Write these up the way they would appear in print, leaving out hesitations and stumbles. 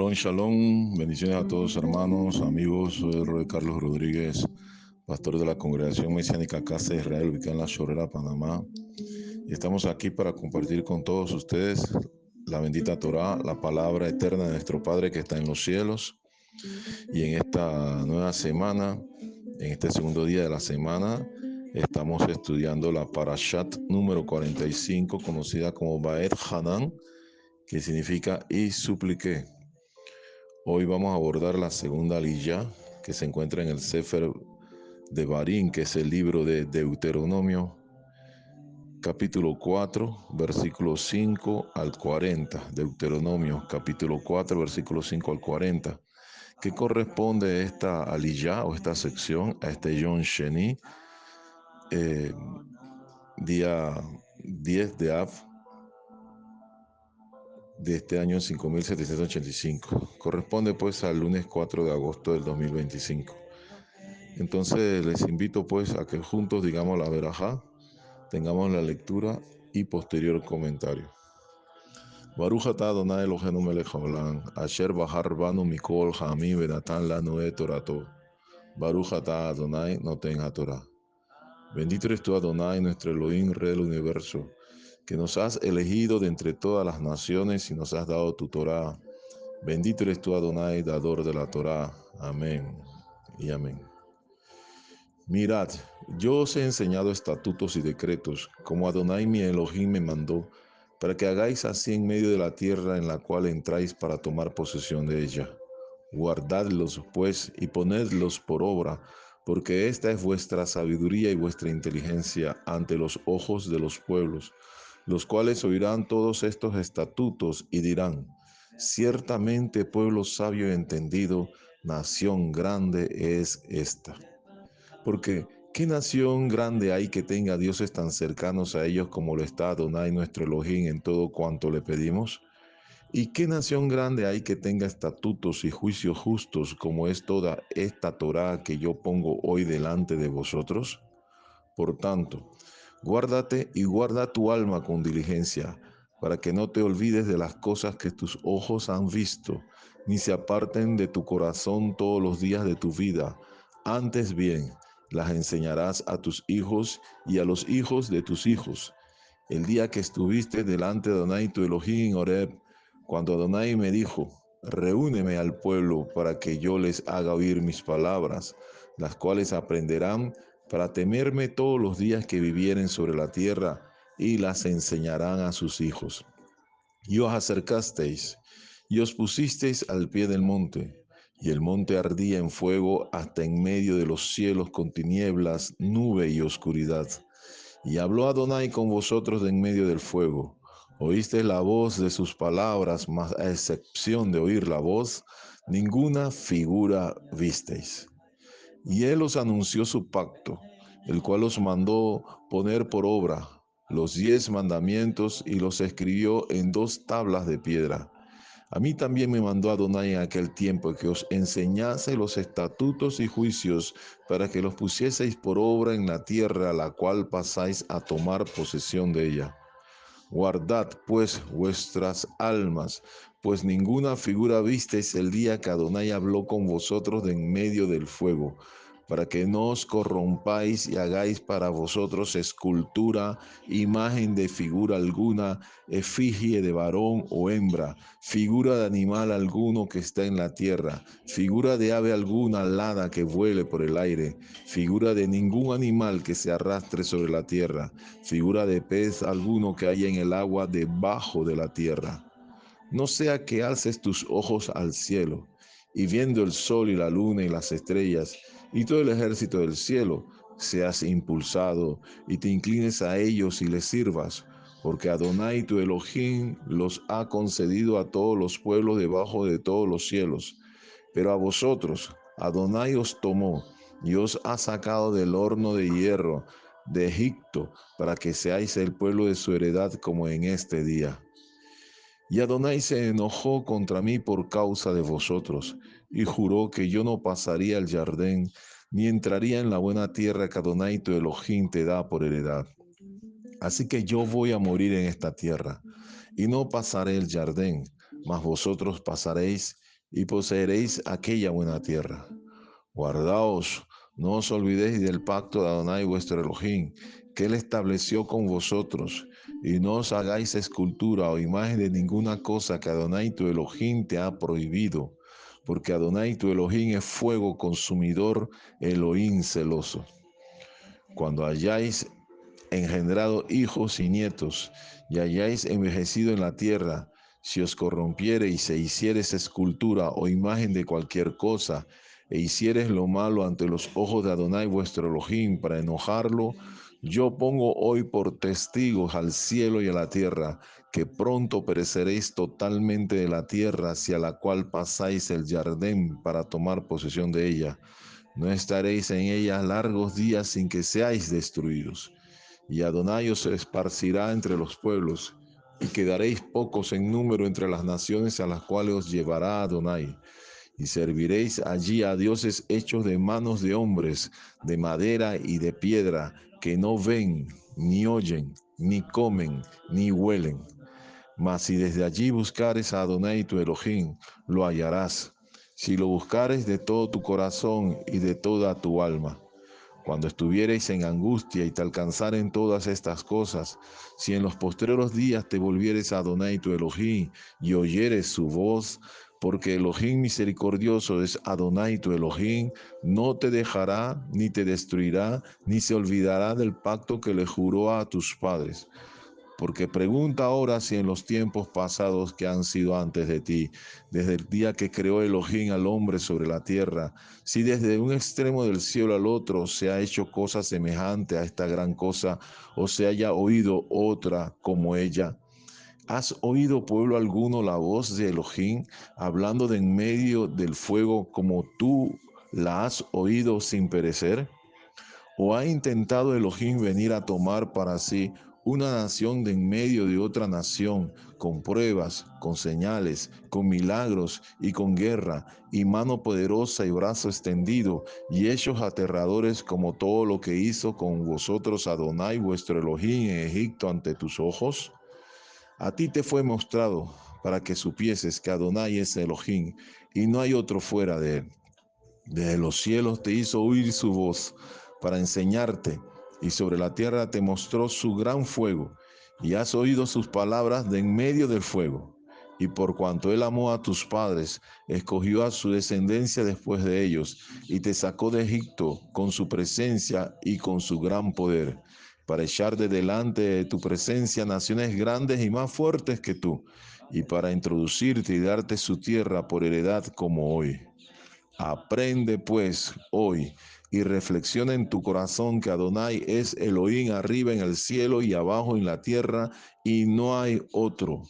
Shalom, shalom, bendiciones a todos hermanos, amigos, soy el Rey Carlos Rodríguez, pastor de la Congregación Mesiánica Casa de Israel, ubicada en La Chorrera, Panamá. Y estamos aquí para compartir con todos ustedes la bendita Torá, la palabra eterna de nuestro Padre que está en los cielos. Y en esta nueva semana, en este segundo día de la semana, estamos estudiando la Parashat número 45, conocida como Baet Hanan, que significa y supliqué. Hoy vamos a abordar la segunda aliyá que se encuentra en el Sefer de Barín, que es el libro de Deuteronomio, capítulo 4, versículo 5 al 40. Deuteronomio, capítulo 4, versículo 5 al 40. ¿Qué corresponde esta aliyá o esta sección a este Yom Sheni, día 10 de Av de este año 5785? Corresponde pues al lunes 4 de agosto del 2025. Entonces les invito pues a que juntos digamos la verajá, tengamos la lectura y posterior comentario. Baruch atah Adonai Eloheinu melech haolam, asher bahar banu mikol ha'amim venatan lanu et torato. Baruch atah Adonai noten haTorah. Bendito eres tú, Adonai, nuestro Elohim, Rey del universo, que nos has elegido de entre todas las naciones y nos has dado tu Torá. Bendito eres tú, Adonai, dador de la Torá. Amén y amén. Mirad, yo os he enseñado estatutos y decretos, como Adonai mi Elohim me mandó, para que hagáis así en medio de la tierra en la cual entráis para tomar posesión de ella. Guardadlos, pues, y ponedlos por obra, porque esta es vuestra sabiduría y vuestra inteligencia ante los ojos de los pueblos, los cuales oirán todos estos estatutos y dirán: ciertamente pueblo sabio y entendido, nación grande es esta. Porque ¿qué nación grande hay que tenga dioses tan cercanos a ellos como lo está Adonai nuestro Elohim en todo cuanto le pedimos? ¿Y qué nación grande hay que tenga estatutos y juicios justos como es toda esta Torá que yo pongo hoy delante de vosotros? Por tanto, guárdate y guarda tu alma con diligencia, para que no te olvides de las cosas que tus ojos han visto, ni se aparten de tu corazón todos los días de tu vida. Antes bien, las enseñarás a tus hijos y a los hijos de tus hijos. El día que estuviste delante de Adonai tu Elohim en Horeb, cuando Adonai me dijo: reúneme al pueblo para que yo les haga oír mis palabras, las cuales aprenderán para temerme todos los días que vivieren sobre la tierra, y las enseñarán a sus hijos. Y os acercasteis, y os pusisteis al pie del monte, y el monte ardía en fuego hasta en medio de los cielos con tinieblas, nube y oscuridad. Y habló Adonai con vosotros de en medio del fuego. Oísteis la voz de sus palabras, mas a excepción de oír la voz, ninguna figura visteis. Y él os anunció su pacto, el cual os mandó poner por obra los 10 mandamientos y los escribió en 2 tablas de piedra. A mí también me mandó Adonai en aquel tiempo que os enseñase los estatutos y juicios para que los pusieseis por obra en la tierra a la cual pasáis a tomar posesión de ella. Guardad pues vuestras almas, pues ninguna figura visteis el día que Adonai habló con vosotros de en medio del fuego, para que no os corrompáis y hagáis para vosotros escultura, imagen de figura alguna, efigie de varón o hembra, figura de animal alguno que está en la tierra, figura de ave alguna alada que vuele por el aire, figura de ningún animal que se arrastre sobre la tierra, figura de pez alguno que haya en el agua debajo de la tierra. No sea que alces tus ojos al cielo, y viendo el sol y la luna y las estrellas, y todo el ejército del cielo, seas impulsado, y te inclines a ellos y les sirvas, porque Adonai tu Elohim los ha concedido a todos los pueblos debajo de todos los cielos. Pero a vosotros, Adonai os tomó, y os ha sacado del horno de hierro de Egipto, para que seáis el pueblo de su heredad como en este día. Y Adonai se enojó contra mí por causa de vosotros, y juró que yo no pasaría el Jardín, ni entraría en la buena tierra que Adonai tu Elohim te da por heredad. Así que yo voy a morir en esta tierra, y no pasaré el Jardín, mas vosotros pasaréis, y poseeréis aquella buena tierra. Guardaos, no os olvidéis del pacto de Adonai vuestro Elohim, que él estableció con vosotros, y no os hagáis escultura o imagen de ninguna cosa que Adonai tu Elohim te ha prohibido, porque Adonai tu Elohim es fuego consumidor, Elohim celoso. Cuando hayáis engendrado hijos y nietos, y hayáis envejecido en la tierra, si os corrompiereis e hiciereis escultura o imagen de cualquier cosa, e hiciereis lo malo ante los ojos de Adonai vuestro Elohim para enojarlo, yo pongo hoy por testigos al cielo y a la tierra, que pronto pereceréis totalmente de la tierra hacia la cual pasáis el Jardín para tomar posesión de ella. No estaréis en ella largos días sin que seáis destruidos. Y Adonai os esparcirá entre los pueblos, y quedaréis pocos en número entre las naciones a las cuales os llevará Adonai. Y serviréis allí a dioses hechos de manos de hombres, de madera y de piedra, que no ven, ni oyen, ni comen, ni huelen. Mas si desde allí buscares a Adonai tu Elohim, lo hallarás, si lo buscares de todo tu corazón y de toda tu alma. Cuando estuviereis en angustia y te alcanzaren todas estas cosas, si en los postreros días te volvieres a Adonai tu Elohim y oyeres su voz, porque Elohim misericordioso es Adonai tu Elohim, no te dejará, ni te destruirá, ni se olvidará del pacto que le juró a tus padres. Porque pregunta ahora si en los tiempos pasados que han sido antes de ti, desde el día que creó Elohim al hombre sobre la tierra, si desde un extremo del cielo al otro se ha hecho cosa semejante a esta gran cosa, o se haya oído otra como ella. ¿Has oído, pueblo alguno, la voz de Elohim hablando de en medio del fuego como tú la has oído sin perecer? ¿O ha intentado Elohim venir a tomar para sí una nación de en medio de otra nación, con pruebas, con señales, con milagros y con guerra, y mano poderosa y brazo extendido, y hechos aterradores como todo lo que hizo con vosotros Adonai vuestro Elohim en Egipto ante tus ojos? A ti te fue mostrado para que supieses que Adonai es Elohim, y no hay otro fuera de él. Desde los cielos te hizo oír su voz para enseñarte, y sobre la tierra te mostró su gran fuego, y has oído sus palabras de en medio del fuego. Y por cuanto él amó a tus padres, escogió a su descendencia después de ellos, y te sacó de Egipto con su presencia y con su gran poder, para echar de delante de tu presencia naciones grandes y más fuertes que tú, y para introducirte y darte su tierra por heredad como hoy. Aprende pues hoy y reflexiona en tu corazón que Adonai es Elohim arriba en el cielo y abajo en la tierra, y no hay otro.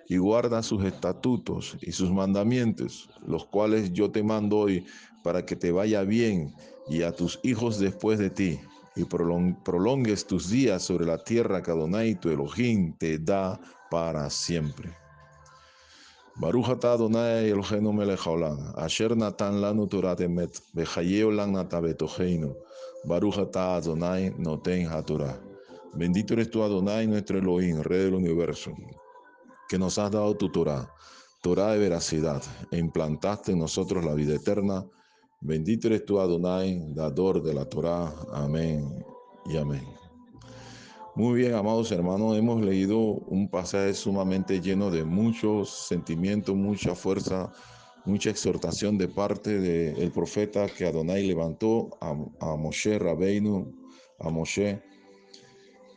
Y guarda sus estatutos y sus mandamientos, los cuales yo te mando hoy, para que te vaya bien y a tus hijos después de ti, y prolongues tus días sobre la tierra que Adonai tu Elohim te da para siempre. Baruch atah Adonai Eloheinu melech haolam, asher natan lanu Torat emet, v'chayei olam nata betocheinu. Baruch atah Adonai noten haTorah. Bendito eres tú, Adonai, nuestro Elohim, Rey del universo, que nos has dado tu Torah, Torah de veracidad, e implantaste en nosotros la vida eterna. Bendito eres tú, Adonai, dador de la Torah. Amén y amén. Muy bien, amados hermanos, hemos leído un pasaje sumamente lleno de muchos sentimientos, mucha fuerza, mucha exhortación de parte del profeta que Adonai levantó a Moshe Rabbeinu, a Moshe.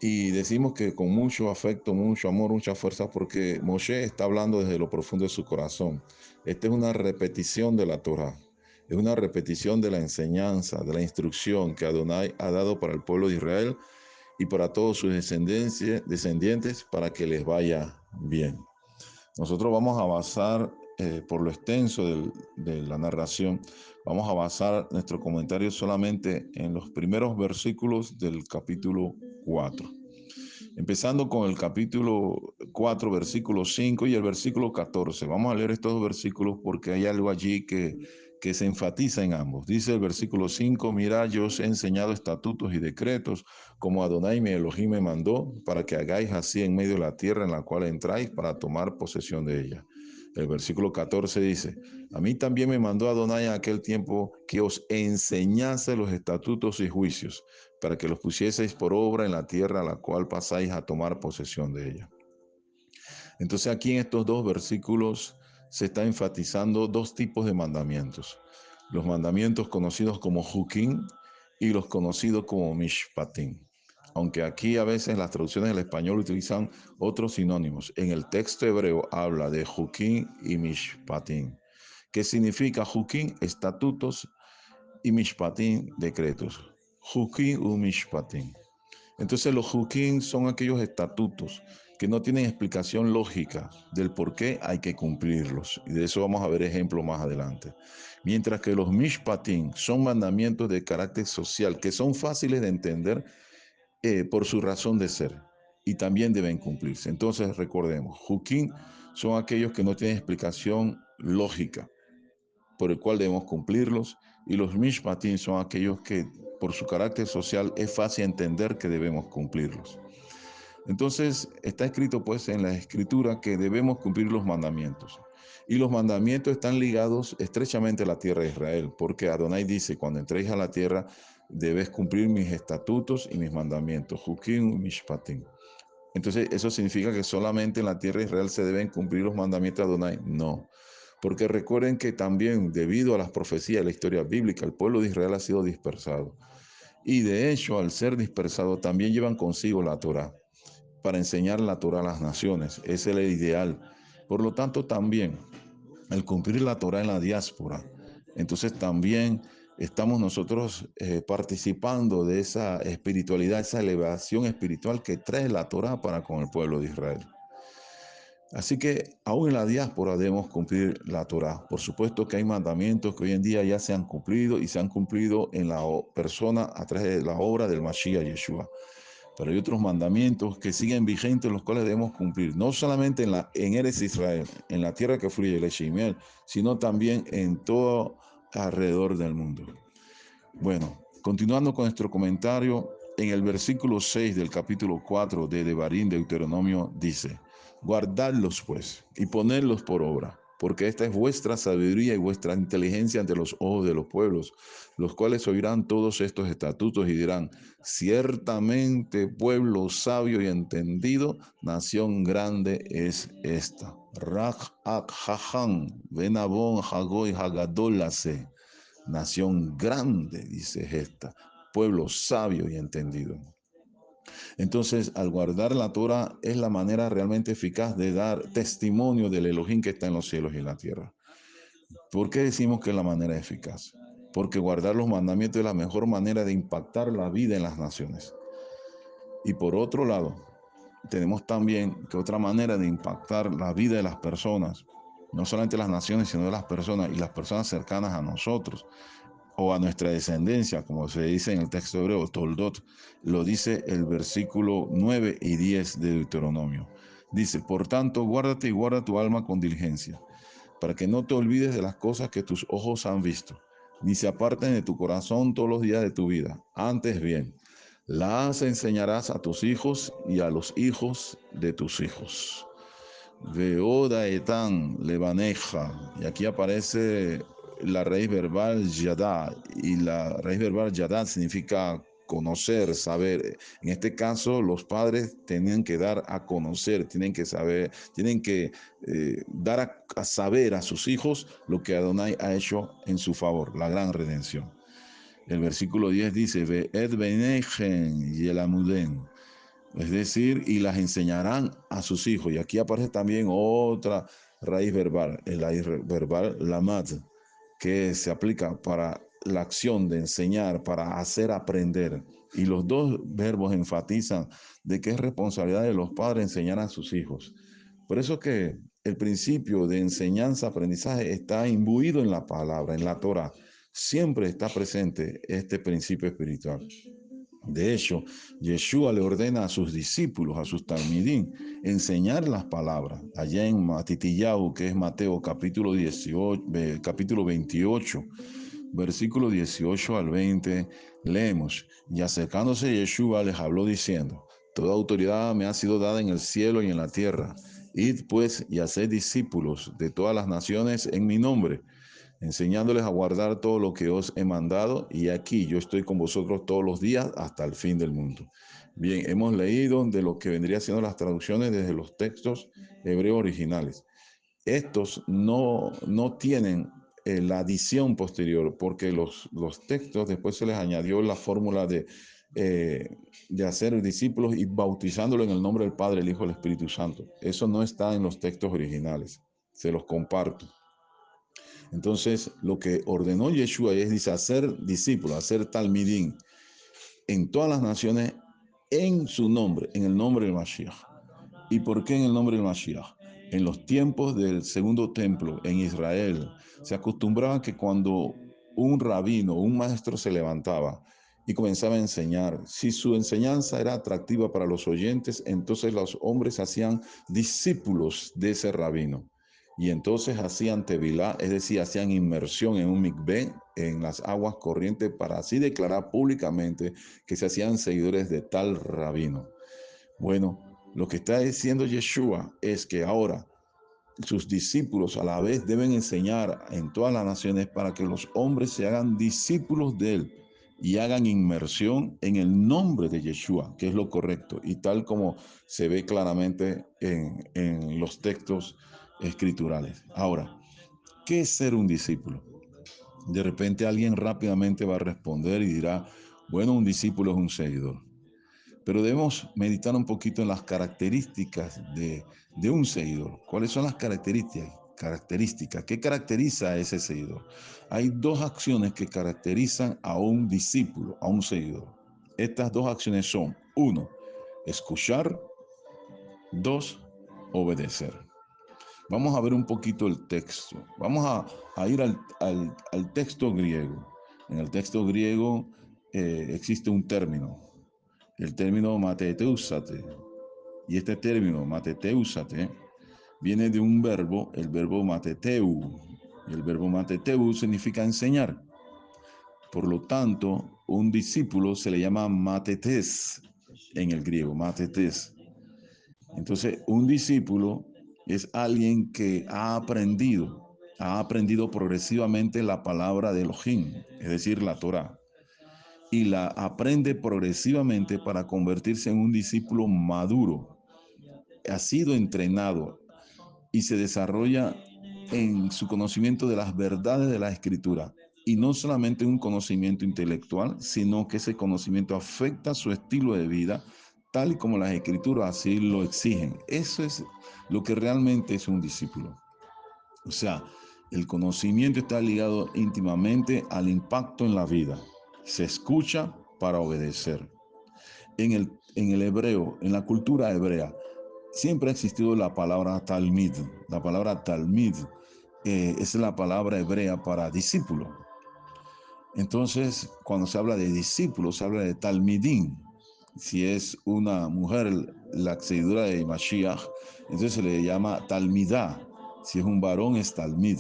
Y decimos que con mucho afecto, mucho amor, mucha fuerza, porque Moshe está hablando desde lo profundo de su corazón. Esta es una repetición de la Torah, es una repetición de la enseñanza, de la instrucción que Adonai ha dado para el pueblo de Israel y para todos sus descendientes para que les vaya bien. Nosotros vamos a basar, por lo extenso de la narración, vamos a basar nuestro comentario solamente en los primeros versículos del capítulo 4. Empezando con el capítulo 4, versículo 5 y el versículo 14. Vamos a leer estos dos versículos porque hay algo allí que se enfatiza en ambos. Dice el versículo 5, mira, yo os he enseñado estatutos y decretos, como Adonai mi Elohim me mandó, para que hagáis así en medio de la tierra en la cual entráis para tomar posesión de ella. El versículo 14 dice, a mí también me mandó Adonai en aquel tiempo que os enseñase los estatutos y juicios, para que los pusieseis por obra en la tierra a la cual pasáis a tomar posesión de ella. Entonces aquí en estos dos versículos se está enfatizando dos tipos de mandamientos. Los mandamientos conocidos como Jukim y los conocidos como Mishpatim. Aunque aquí a veces las traducciones del español utilizan otros sinónimos. En el texto hebreo habla de Jukim y Mishpatim. ¿Qué significa Jukim? Estatutos, y Mishpatim, decretos. Jukim u Mishpatim. Entonces los Jukim son aquellos estatutos que no tienen explicación lógica del por qué hay que cumplirlos. Y de eso vamos a ver ejemplos más adelante. Mientras que los Mishpatim son mandamientos de carácter social que son fáciles de entender por su razón de ser y también deben cumplirse. Entonces recordemos, Jukim son aquellos que no tienen explicación lógica por el cual debemos cumplirlos, y los Mishpatim son aquellos que por su carácter social es fácil entender que debemos cumplirlos. Entonces está escrito pues en la escritura que debemos cumplir los mandamientos. Y los mandamientos están ligados estrechamente a la tierra de Israel, porque Adonai dice, cuando entréis a la tierra, debes cumplir mis estatutos y mis mandamientos, Jukim Mishpatim. Entonces, ¿eso significa que solamente en la tierra de Israel se deben cumplir los mandamientos de Adonai? No. Porque recuerden que también, debido a las profecías de la historia bíblica, el pueblo de Israel ha sido dispersado. Y de hecho, al ser dispersado, también llevan consigo la Torah, para enseñar la Torah a las naciones. Ese es el ideal. Por lo tanto, también, al cumplir la Torah en la diáspora, entonces también estamos nosotros participando de esa espiritualidad, esa elevación espiritual que trae la Torah para con el pueblo de Israel. Así que aún en la diáspora debemos cumplir la Torah. Por supuesto que hay mandamientos que hoy en día ya se han cumplido y se han cumplido en la persona a través de la obra del Mashiach Yeshua. Pero hay otros mandamientos que siguen vigentes, los cuales debemos cumplir, no solamente en Eretz Israel, en la tierra que fluye leche y miel, sino también en todo alrededor del mundo. Bueno, continuando con nuestro comentario, en el versículo 6 del capítulo 4 de Devarim, Deuteronomio, dice, guardadlos pues y ponedlos por obra, porque esta es vuestra sabiduría y vuestra inteligencia ante los ojos de los pueblos, los cuales oirán todos estos estatutos y dirán, ciertamente pueblo sabio y entendido, nación grande es esta. Rach ak hacham, benabon hagoy hagadolase. Nación grande, dice esta, pueblo sabio y entendido. Entonces, al guardar la Torah es la manera realmente eficaz de dar testimonio del Elohim que está en los cielos y en la tierra. ¿Por qué decimos que es la manera eficaz? Porque guardar los mandamientos es la mejor manera de impactar la vida en las naciones. Y por otro lado, tenemos también que otra manera de impactar la vida de las personas, no solamente las naciones, sino de las personas y las personas cercanas a nosotros, o a nuestra descendencia, como se dice en el texto hebreo, Toldot, lo dice el versículo 9 y 10 de Deuteronomio. Dice, por tanto, guárdate y guarda tu alma con diligencia, para que no te olvides de las cosas que tus ojos han visto, ni se aparten de tu corazón todos los días de tu vida. Antes bien, las enseñarás a tus hijos y a los hijos de tus hijos. Veoda etan levaneja. Y aquí aparece la raíz verbal yadá. Y la raíz verbal yadá significa conocer, saber. En este caso, los padres tenían que dar a conocer, tienen que saber, tienen que dar a saber a sus hijos lo que Adonai ha hecho en su favor, la gran redención. El versículo 10 dice, Ve'ed benechen y el amuden. Es decir, y las enseñarán a sus hijos. Y aquí aparece también otra raíz verbal, el raíz verbal lamad, que se aplica para la acción de enseñar, para hacer aprender. Y los dos verbos enfatizan de que es responsabilidad de los padres enseñar a sus hijos. Por eso que el principio de enseñanza-aprendizaje está imbuido en la palabra, en la Torah. Siempre está presente este principio espiritual. De hecho, Yeshua le ordena a sus discípulos, a sus talmidim, enseñar las palabras. Allá en Matitillau, que es Mateo capítulo 18, capítulo 28, versículo 18 al 20, leemos, y acercándose Yeshua les habló diciendo, toda autoridad me ha sido dada en el cielo y en la tierra. Id pues y haced discípulos de todas las naciones en mi nombre, enseñándoles a guardar todo lo que os he mandado, y aquí yo estoy con vosotros todos los días hasta el fin del mundo. Bien, hemos leído de lo que vendría siendo las traducciones desde los textos hebreos originales. Estos no tienen la adición posterior, porque los textos después se les añadió la fórmula de hacer discípulos y bautizándolos en el nombre del Padre, el Hijo y el Espíritu Santo. Eso no está en los textos originales. Se los comparto. Entonces, lo que ordenó Yeshua es, dice, hacer discípulos, hacer talmidín en todas las naciones en su nombre, en el nombre del Mashiach. ¿Y por qué en el nombre del Mashiach? En los tiempos del segundo templo en Israel, se acostumbraba que cuando un rabino, un maestro se levantaba y comenzaba a enseñar, si su enseñanza era atractiva para los oyentes, entonces los hombres hacían discípulos de ese rabino. Y entonces hacían tevilá, es decir, hacían inmersión en un mikveh, en las aguas corrientes, para así declarar públicamente que se hacían seguidores de tal rabino. Bueno, lo que está diciendo Yeshua es que ahora sus discípulos a la vez deben enseñar en todas las naciones para que los hombres se hagan discípulos de él y hagan inmersión en el nombre de Yeshua, que es lo correcto, y tal como se ve claramente en los textos escriturales. Ahora, ¿qué es ser un discípulo? De repente alguien rápidamente va a responder y dirá, bueno, un discípulo es un seguidor. Pero debemos meditar un poquito en las características de un seguidor. ¿Cuáles son las características? ¿Qué caracteriza a ese seguidor? Hay dos acciones que caracterizan a un discípulo, a un seguidor. Estas dos acciones son, uno, escuchar, dos, obedecer. Vamos a ver un poquito el texto. Vamos a ir al texto griego. En el texto griego existe un término, el término mateteusate. Y este término mateteusate viene de un verbo, el verbo mateteu. Y el verbo mateteu significa enseñar. Por lo tanto, un discípulo se le llama matetes en el griego, matetes. Entonces, un discípulo es alguien que ha aprendido progresivamente la palabra de Elohim, es decir, la Torah, y la aprende progresivamente para convertirse en un discípulo maduro. Ha sido entrenado y se desarrolla en su conocimiento de las verdades de la escritura. Y no solamente un conocimiento intelectual, sino que ese conocimiento afecta su estilo de vida, tal y como las escrituras así lo exigen. Eso es lo que realmente es un discípulo. O sea, el conocimiento está ligado íntimamente al impacto en la vida. Se escucha para obedecer. En el hebreo, en la cultura hebrea, siempre ha existido la palabra talmid. La palabra talmid es la palabra hebrea para discípulo. Entonces, cuando se habla de discípulo, se habla de talmidín. Si es una mujer la seguidora de Mashiach, entonces se le llama talmidá. Si es un varón, es talmid.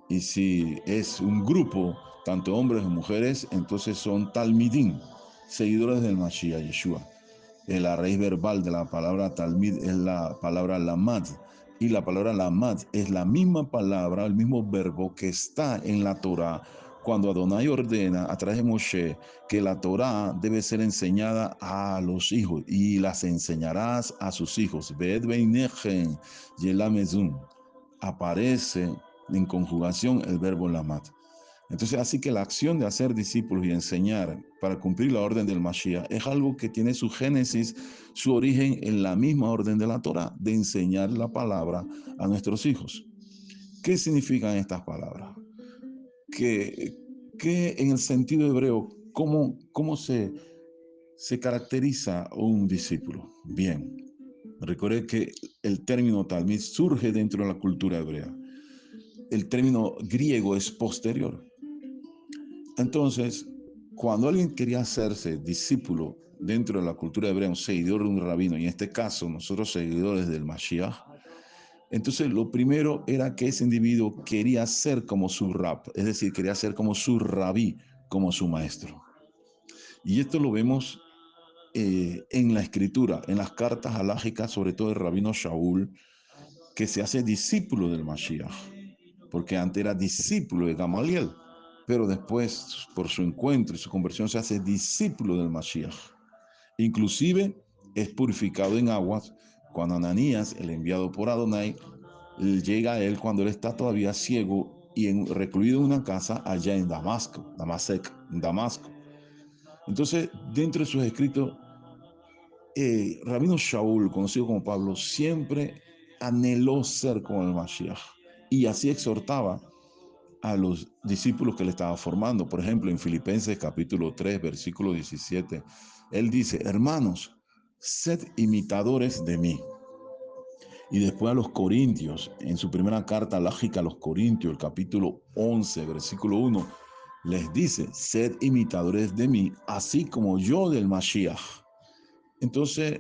Y si es un grupo, tanto hombres como mujeres, entonces son talmidín, seguidores del Mashiach Yeshua. La raíz verbal de la palabra talmid es la palabra lamad. Y la palabra lamad es la misma palabra, el mismo verbo que está en la Torah cuando Adonai ordena a través de Moshe que la Torah debe ser enseñada a los hijos y las enseñarás a sus hijos. Ved beinechen yelamezun. Aparece en conjugación el verbo lamad. Entonces, así que la acción de hacer discípulos y enseñar para cumplir la orden del Mashiach es algo que tiene su génesis, su origen en la misma orden de la Torah, de enseñar la palabra a nuestros hijos. ¿Qué significan estas palabras? Que, que en el sentido hebreo, ¿cómo se caracteriza un discípulo? Bien, recuerde que el término talmid surge dentro de la cultura hebrea. El término griego es posterior. Entonces, cuando alguien quería hacerse discípulo dentro de la cultura hebrea, un seguidor de un rabino, y en este caso nosotros seguidores del Mashiach, entonces lo primero era que ese individuo quería ser como su rab, es decir, quería ser como su rabí, como su maestro. Y esto lo vemos en la escritura, en las cartas halágicas, sobre todo el rabino Shaul, que se hace discípulo del Mashiach, porque antes era discípulo de Gamaliel, pero después, por su encuentro y su conversión, se hace discípulo del Mashiach. Inclusive es purificado en aguas cuando Ananías, el enviado por Adonai, llega a él cuando él está todavía ciego y recluido en una casa allá en Damasco, Damasco. Entonces, dentro de sus escritos, Rabino Shaul, conocido como Pablo, siempre anheló ser como el Mashiach y así exhortaba a los discípulos que le estaba formando. Por ejemplo, en Filipenses capítulo 3, versículo 17, él dice: hermanos, sed imitadores de mí. Y después a los Corintios, en su primera carta lógica a los Corintios, el capítulo 11, versículo 1, les dice: sed imitadores de mí, así como yo del Mashiach. Entonces,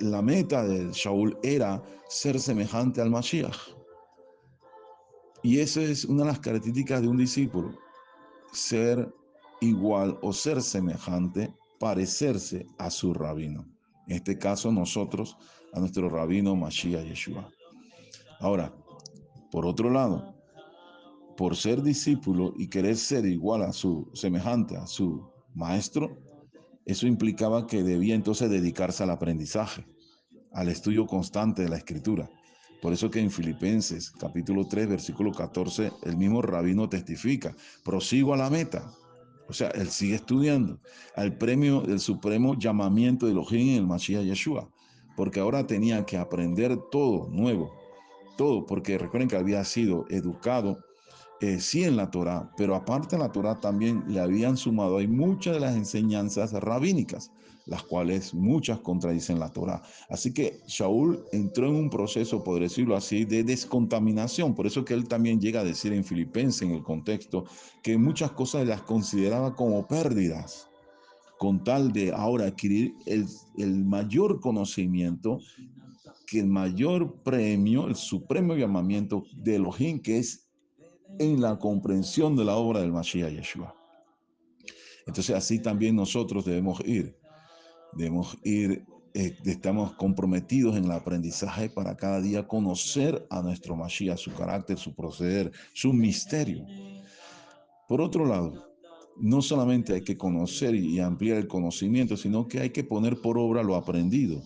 la meta de Shaul era ser semejante al Mashiach. Y esa es una de las características de un discípulo: ser igual o ser semejante, parecerse a su rabino. En este caso, nosotros, a nuestro rabino Mashiach Yeshua. Ahora, por otro lado, por ser discípulo y querer ser igual a su semejante, a su maestro, eso implicaba que debía entonces dedicarse al aprendizaje, al estudio constante de la escritura. Por eso que en Filipenses capítulo 3, versículo 14, el mismo rabino testifica: prosigo a la meta. O sea, él sigue estudiando al premio del supremo llamamiento de Elohim en el Mashiach Yeshua, porque ahora tenía que aprender todo nuevo, todo, porque recuerden que había sido educado, sí, en la Torá, pero aparte de la Torá también le habían sumado hay muchas de las enseñanzas rabínicas, las cuales muchas contradicen la Torá. Así que Shaul entró en un proceso, por decirlo así, de descontaminación. Por eso que él también llega a decir en Filipenses, en el contexto, que muchas cosas las consideraba como pérdidas, con tal de ahora adquirir el mayor conocimiento, que el mayor premio, el supremo llamamiento de Elohim, que es en la comprensión de la obra del Mashiach Yeshua. Entonces así también nosotros debemos ir, estamos comprometidos en el aprendizaje para cada día conocer a nuestro Mashiach, su carácter, su proceder, su misterio. Por otro lado, no solamente hay que conocer y ampliar el conocimiento, sino que hay que poner por obra lo aprendido.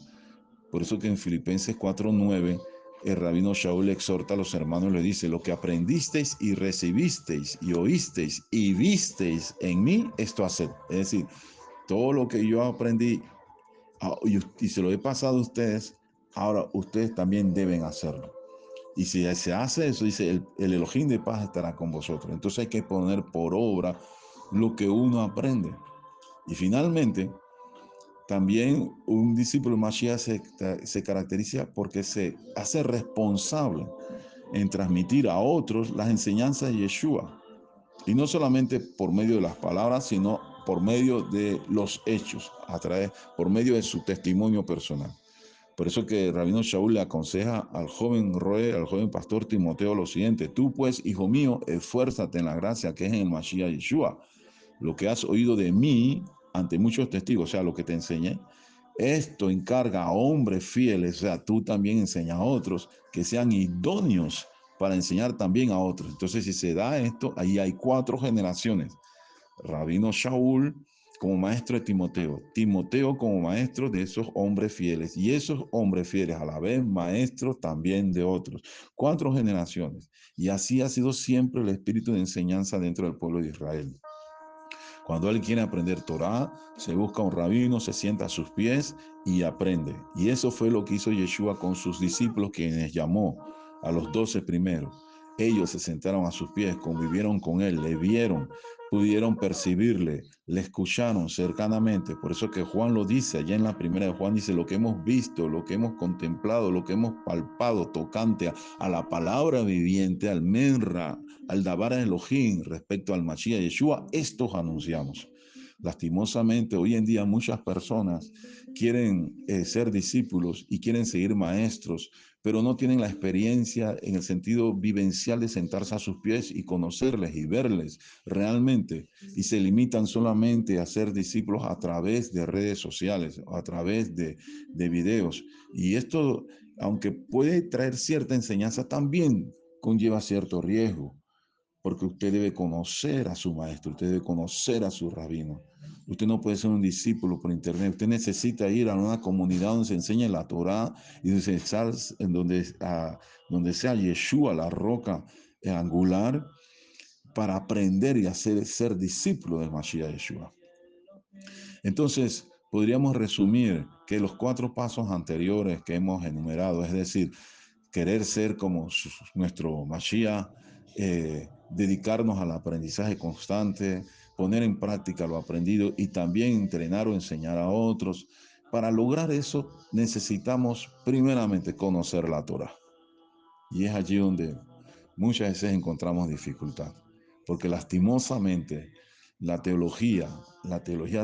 Por eso que en Filipenses 4:9, el rabino Shaul exhorta a los hermanos, le dice: lo que aprendisteis y recibisteis y oísteis y visteis en mí, esto haced. Es decir, todo lo que yo aprendí y se lo he pasado a ustedes, ahora ustedes también deben hacerlo. Y si se hace eso, dice, el Elohim de paz estará con vosotros. Entonces hay que poner por obra lo que uno aprende. Y finalmente, también un discípulo de Mashiach se caracteriza porque se hace responsable en transmitir a otros las enseñanzas de Yeshua. Y no solamente por medio de las palabras, sino por medio de los hechos, por medio de su testimonio personal. Por eso que Rabino Shaul le aconseja al joven Roe, al joven pastor Timoteo, lo siguiente: tú pues, hijo mío, esfuérzate en la gracia que es en el Mashiach Yeshua. Lo que has oído de mí ante muchos testigos, o sea, lo que te enseñé, esto encarga a hombres fieles, o sea, tú también enseña a otros, que sean idóneos para enseñar también a otros. Entonces, si se da esto, ahí hay 4 generaciones: Rabino Shaul como maestro de Timoteo, Timoteo como maestro de esos hombres fieles, y esos hombres fieles a la vez maestros también de otros. 4 generaciones. Y así ha sido siempre el espíritu de enseñanza dentro del pueblo de Israel. Cuando alguien quiere aprender Torah, se busca un rabino, se sienta a sus pies y aprende. Y eso fue lo que hizo Yeshua con sus discípulos, quienes llamó a los 12 primeros. Ellos se sentaron a sus pies, convivieron con él, le vieron, pudieron percibirle, le escucharon cercanamente. Por eso que Juan lo dice, allá en la primera de Juan dice: lo que hemos visto, lo que hemos contemplado, lo que hemos palpado tocante a la palabra viviente, al Menra, al Dabar Elohim, respecto al Mashiach Yeshua, estos anunciamos. Lastimosamente, hoy en día muchas personas quieren ser discípulos y quieren seguir maestros, pero no tienen la experiencia en el sentido vivencial de sentarse a sus pies y conocerles y verles realmente, y se limitan solamente a ser discípulos a través de redes sociales, a través de videos. Y esto aunque puede traer cierta enseñanza, también conlleva cierto riesgo, porque usted debe conocer a su maestro, usted debe conocer a su rabino. Usted no puede ser un discípulo por internet, usted necesita ir a una comunidad donde se enseñe la Torá y donde sea Yeshua, la roca angular, para aprender y ser discípulo del Mashiach Yeshua. Entonces, podríamos resumir que los 4 pasos anteriores que hemos enumerado, es decir, querer ser como nuestro Mashiach, dedicarnos al aprendizaje constante, poner en práctica lo aprendido y también entrenar o enseñar a otros. Para lograr eso necesitamos primeramente conocer la Torah. Y es allí donde muchas veces encontramos dificultad, porque lastimosamente la teología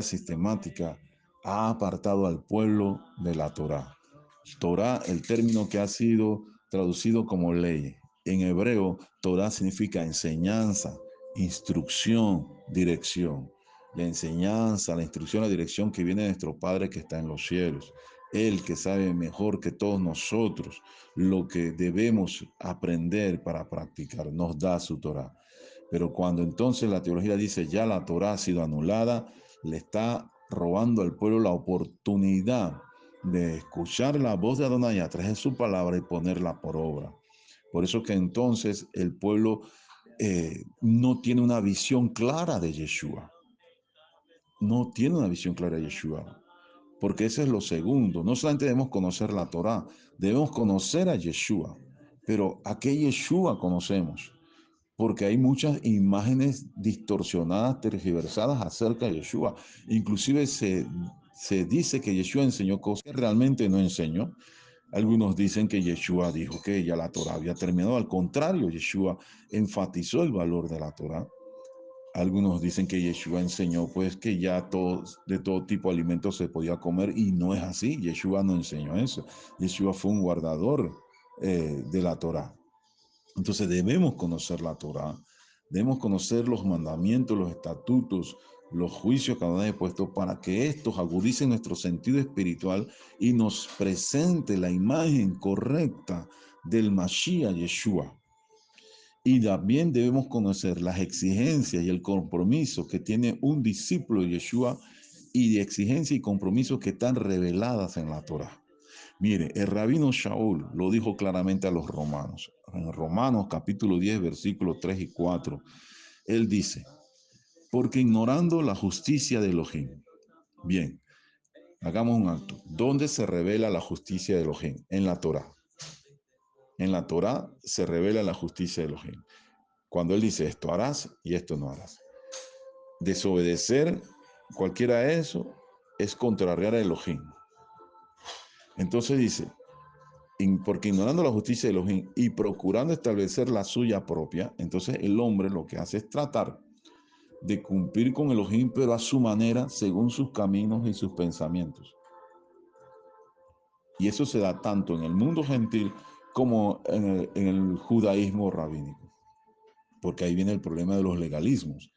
sistemática, ha apartado al pueblo de la Torá. Torá, el término que ha sido traducido como ley. En hebreo, Torá significa enseñanza, instrucción, dirección. La enseñanza, la instrucción, la dirección que viene de nuestro Padre que está en los cielos. Él que sabe mejor que todos nosotros lo que debemos aprender para practicar, nos da su Torá. Pero cuando entonces la teología dice ya la Torá ha sido anulada, le está robando al pueblo la oportunidad de escuchar la voz de Adonai a través de su palabra y ponerla por obra. Por eso que entonces el pueblo no tiene una visión clara de Yeshua. No tiene una visión clara de Yeshua. Porque ese es lo segundo. No solamente debemos conocer la Torá, debemos conocer a Yeshua. Pero ¿a qué Yeshua conocemos? Porque hay muchas imágenes distorsionadas, tergiversadas acerca de Yeshua. Inclusive se dice que Yeshua enseñó cosas que realmente no enseñó. Algunos dicen que Yeshua dijo que ya la Torah había terminado. Al contrario, Yeshua enfatizó el valor de la Torah. Algunos dicen que Yeshua enseñó pues que ya de todo tipo de alimentos se podía comer y no es así. Yeshua no enseñó eso. Yeshua fue un guardador de la Torah. Entonces debemos conocer la Torah, debemos conocer los mandamientos, los estatutos, los juicios que Adonai ha puesto para que estos agudicen nuestro sentido espiritual y nos presente la imagen correcta del Mashiach Yeshua. Y también debemos conocer las exigencias y el compromiso que tiene un discípulo de Yeshua y de exigencias y compromisos que están reveladas en la Torah. Mire, el rabino Shaul lo dijo claramente a los romanos. En Romanos capítulo 10, versículos 3 y 4, él dice, porque ignorando la justicia de Elohim. Bien, hagamos un acto. ¿Dónde se revela la justicia de Elohim? En la Torah. En la Torah se revela la justicia de Elohim. Cuando él dice esto harás y esto no harás. Desobedecer cualquiera de eso es contrariar a Elohim. Entonces dice, porque ignorando la justicia de Elohim y procurando establecer la suya propia, entonces el hombre lo que hace es tratar de cumplir con Elohim, pero a su manera, según sus caminos y sus pensamientos. Y eso se da tanto en el mundo gentil como en el judaísmo rabínico. Porque ahí viene el problema de los legalismos,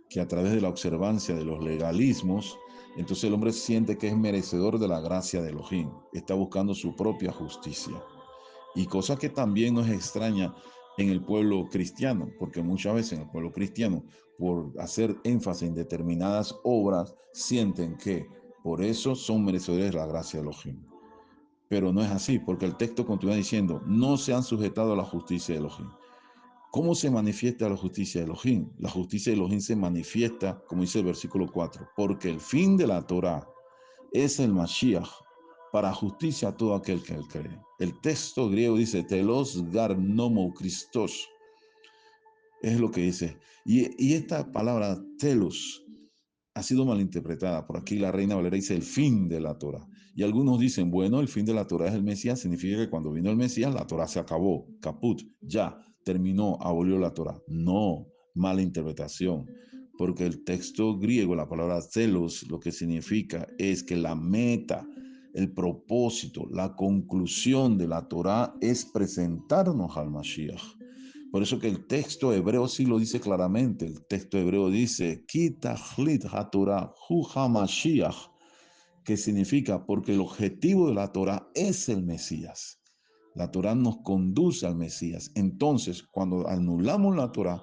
que a través de la observancia de los legalismos, entonces el hombre siente que es merecedor de la gracia de Elohim, está buscando su propia justicia. Y cosa que también nos extraña en el pueblo cristiano, porque muchas veces en el pueblo cristiano, por hacer énfasis en determinadas obras, sienten que por eso son merecedores de la gracia de Elohim. Pero no es así, porque el texto continúa diciendo, no se han sujetado a la justicia de Elohim. ¿Cómo se manifiesta la justicia de Elohim? La justicia de Elohim se manifiesta, como dice el versículo 4, porque el fin de la Torah es el Mashiach, para justicia a todo aquel que él cree. El texto griego dice, telos gar nomo Christos, es lo que dice. Y esta palabra telos ha sido malinterpretada. Por aquí la Reina Valera dice el fin de la Torah. Y algunos dicen, bueno, el fin de la Torah es el Mesías, significa que cuando vino el Mesías la Torah se acabó, caput, ya, terminó, abolió la Torah. No, mala interpretación. Porque el texto griego, la palabra telos, lo que significa es que la meta, el propósito, la conclusión de la Torah es presentarnos al Mashiach. Por eso que el texto hebreo sí lo dice claramente. El texto hebreo dice, Kitachlit HaTorah Hu HaMashiach, que significa porque el objetivo de la Torah es el Mesías. La Torah nos conduce al Mesías. Entonces, cuando anulamos la Torah,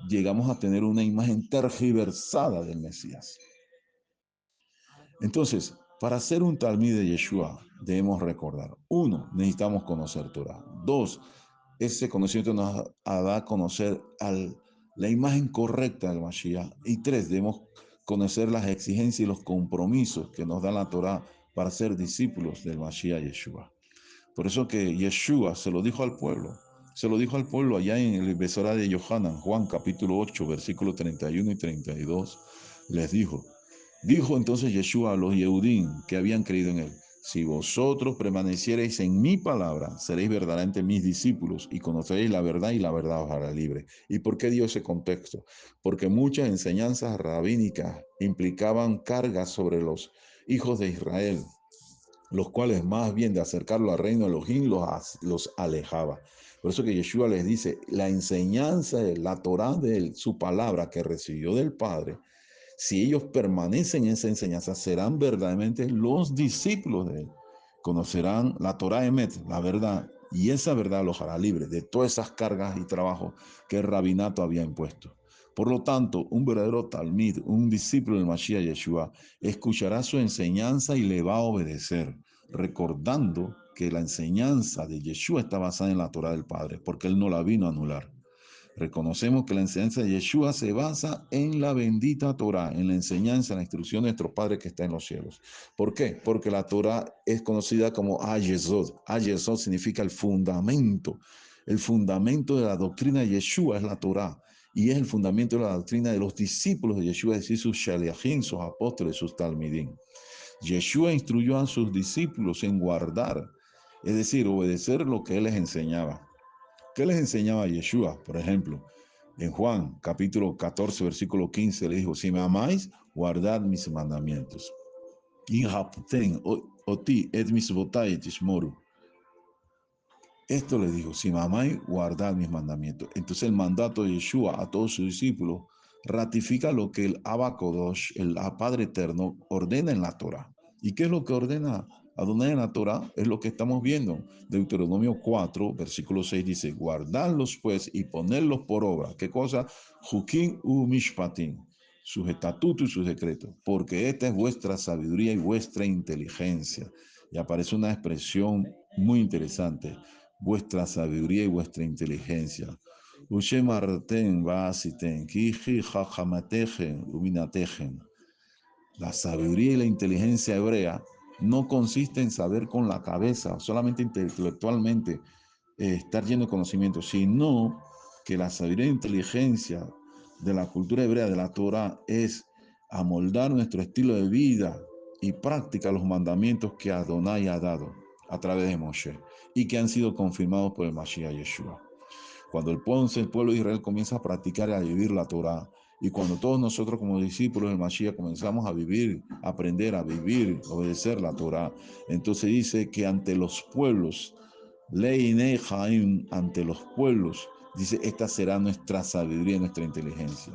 llegamos a tener una imagen tergiversada del Mesías. Entonces, para ser un talmid de Yeshua, debemos recordar, uno, necesitamos conocer Torah. Dos, ese conocimiento nos da a conocer la imagen correcta del Mashiach. Y tres, debemos conocer las exigencias y los compromisos que nos da la Torah para ser discípulos del Mashiach Yeshua. Por eso que Yeshua se lo dijo al pueblo. Se lo dijo al pueblo allá en el Besorá de Yohanan, Juan capítulo 8, versículos 31 y 32. Les dijo entonces Yeshua a los Yehudim que habían creído en él: si vosotros permaneciereis en mi palabra, seréis verdaderamente mis discípulos y conoceréis la verdad y la verdad os hará libre. ¿Y por qué dio ese contexto? Porque muchas enseñanzas rabínicas implicaban cargas sobre los hijos de Israel, los cuales más bien de acercarlo al reino de Elohim los alejaba. Por eso que Yeshua les dice, la enseñanza, la Torah de él, su palabra que recibió del Padre, si ellos permanecen en esa enseñanza, serán verdaderamente los discípulos de él. Conocerán la Torah Emet, la verdad, y esa verdad los hará libres de todas esas cargas y trabajos que el rabinato había impuesto. Por lo tanto, un verdadero talmid, un discípulo del Mashiach Yeshua, escuchará su enseñanza y le va a obedecer, recordando que la enseñanza de Yeshua está basada en la Torah del Padre, porque él no la vino a anular. Reconocemos que la enseñanza de Yeshua se basa en la bendita Torah, en la enseñanza, en la instrucción de nuestro Padre que está en los cielos. ¿Por qué? Porque la Torah es conocida como Ayesod. Ayesod significa el fundamento. El fundamento de la doctrina de Yeshua es la Torah. Y es el fundamento de la doctrina de los discípulos de Yeshua, es decir, sus shaliachim, sus apóstoles, sus talmidim. Yeshua instruyó a sus discípulos en guardar, es decir, obedecer lo que él les enseñaba. ¿Qué les enseñaba Yeshua? Por ejemplo, en Juan capítulo 14, versículo 15, le dijo: si me amáis, guardad mis mandamientos. Oti et misbotai tishmoru. Esto le dijo: si me amáis, guardad mis mandamientos. Entonces el mandato de Yeshua a todos sus discípulos ratifica lo que el Abba Kodosh, el Padre Eterno, ordena en la Torah. ¿Y qué es lo que ordena Adonai en la Torah? Es lo que estamos viendo. Deuteronomio 4, versículo 6 dice: guardadlos pues y ponerlos por obra. ¿Qué cosa? Jukim u mishpatim, sus estatutos y sus decretos, porque esta es vuestra sabiduría y vuestra inteligencia. Y aparece una expresión muy interesante: vuestra sabiduría y vuestra inteligencia. La sabiduría y la inteligencia hebrea no consiste en saber con la cabeza, solamente intelectualmente, estar lleno de conocimiento, sino que la sabiduría e inteligencia de la cultura hebrea, de la Torah, es amoldar nuestro estilo de vida y práctica los mandamientos que Adonai ha dado a través de Moshe y que han sido confirmados por el Mashiach Yeshua. Cuando el pueblo de Israel comienza a practicar y a vivir la Torah, y cuando todos nosotros como discípulos del Mashiach comenzamos a vivir, a aprender a vivir, obedecer la Torah, entonces dice que ante los pueblos, Lei Nehaim, ante los pueblos, dice, esta será nuestra sabiduría y nuestra inteligencia.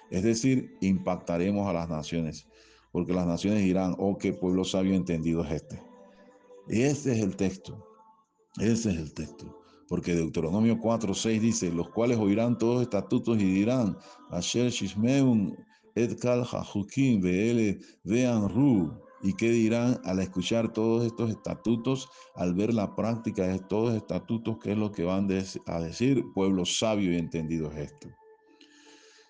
Es decir, impactaremos a las naciones, porque las naciones dirán: oh, qué pueblo sabio y entendido es este. Y este es el texto. Ese es el texto. Porque Deuteronomio 4:6 dice: los cuales oirán todos estatutos y dirán: Asher Shishmeun et Kal Hajukim Veele Vean Ru. ¿Y qué dirán al escuchar todos estos estatutos, al ver la práctica de todos estos estatutos? ¿Qué es lo que van a decir? Pueblo sabio y entendido es esto.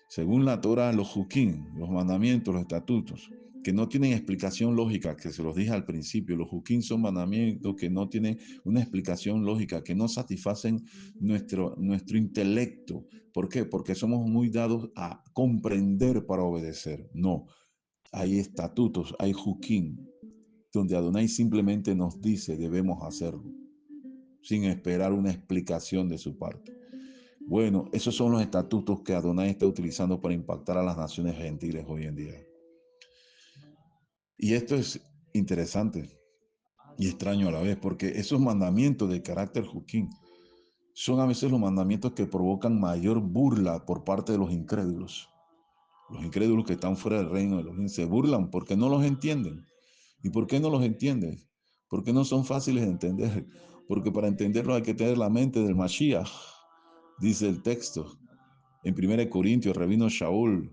Según la Torah, los jukim, los mandamientos, los estatutos, que no tienen explicación lógica, que se los dije al principio, los jukim son mandamientos que no tienen una explicación lógica, que no satisfacen nuestro intelecto. ¿Por qué? Porque somos muy dados a comprender para obedecer. No, hay estatutos, hay jukim, donde Adonai simplemente nos dice debemos hacerlo, sin esperar una explicación de su parte. Bueno, esos son los estatutos que Adonai está utilizando para impactar a las naciones gentiles hoy en día. Y esto es interesante y extraño a la vez, porque esos mandamientos de carácter juquín son a veces los mandamientos que provocan mayor burla por parte de los incrédulos. Los incrédulos que están fuera del reino de Elohim se burlan porque no los entienden. ¿Y por qué no los entienden? Porque no son fáciles de entender. porque para entenderlo hay que tener la mente del Mashiach, dice el texto. En 1 Corintios, Rabino Shaul,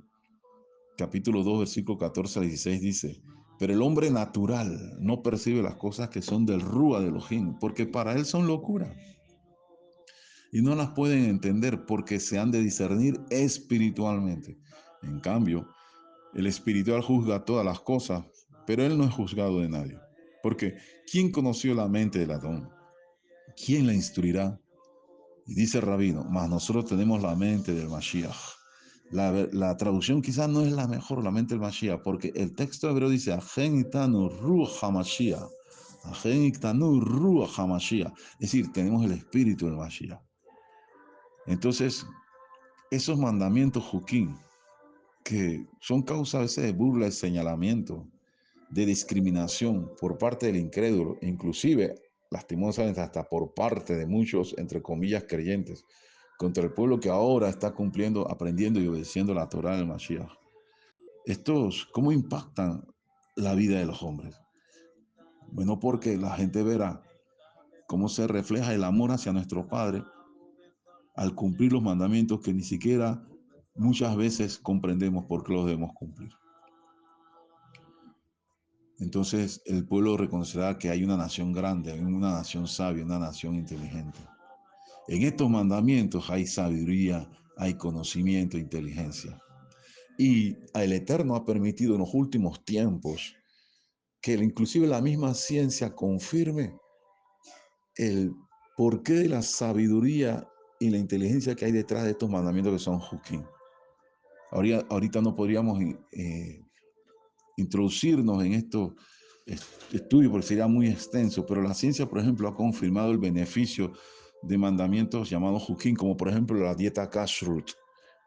capítulo 2, versículo 14 al 16 dice, pero el hombre natural no percibe las cosas que son del Rúa de Elohim, porque para él son locura, y no las pueden entender porque se han de discernir espiritualmente. En cambio, el espiritual juzga todas las cosas, pero él no es juzgado de nadie. Porque ¿quién conoció la mente del Adón? ¿Quién la instruirá? Y dice el rabino, mas nosotros tenemos la mente del Mashiach. La traducción quizás no es la mejor, la mente del Mashiach, porque el texto hebreo dice, Ajen itanu ruach hamashiach. Ajen itanu ruach hamashiach. Es decir, tenemos el espíritu del Mashiach. Entonces, esos mandamientos Juquín, que son causa a veces de burla y señalamiento, de discriminación por parte del incrédulo, inclusive, lastimosamente, hasta por parte de muchos, entre comillas, creyentes, contra el pueblo que ahora está cumpliendo, aprendiendo y obedeciendo la Torá del Mashiach. Estos, ¿cómo impactan la vida de los hombres? Bueno, porque la gente verá cómo se refleja el amor hacia nuestro Padre al cumplir los mandamientos que ni siquiera muchas veces comprendemos por qué los debemos cumplir. Entonces el pueblo reconocerá que hay una nación grande, hay una nación sabia, una nación inteligente. En estos mandamientos hay sabiduría, hay conocimiento, inteligencia. Y el Eterno ha permitido en los últimos tiempos que inclusive la misma ciencia confirme el porqué de la sabiduría y la inteligencia que hay detrás de estos mandamientos que son Juquín. Ahorita no podríamos introducirnos en estos estudios porque sería muy extenso, pero la ciencia, por ejemplo, ha confirmado el beneficio de mandamientos llamados Juquín, como por ejemplo la dieta Kashrut.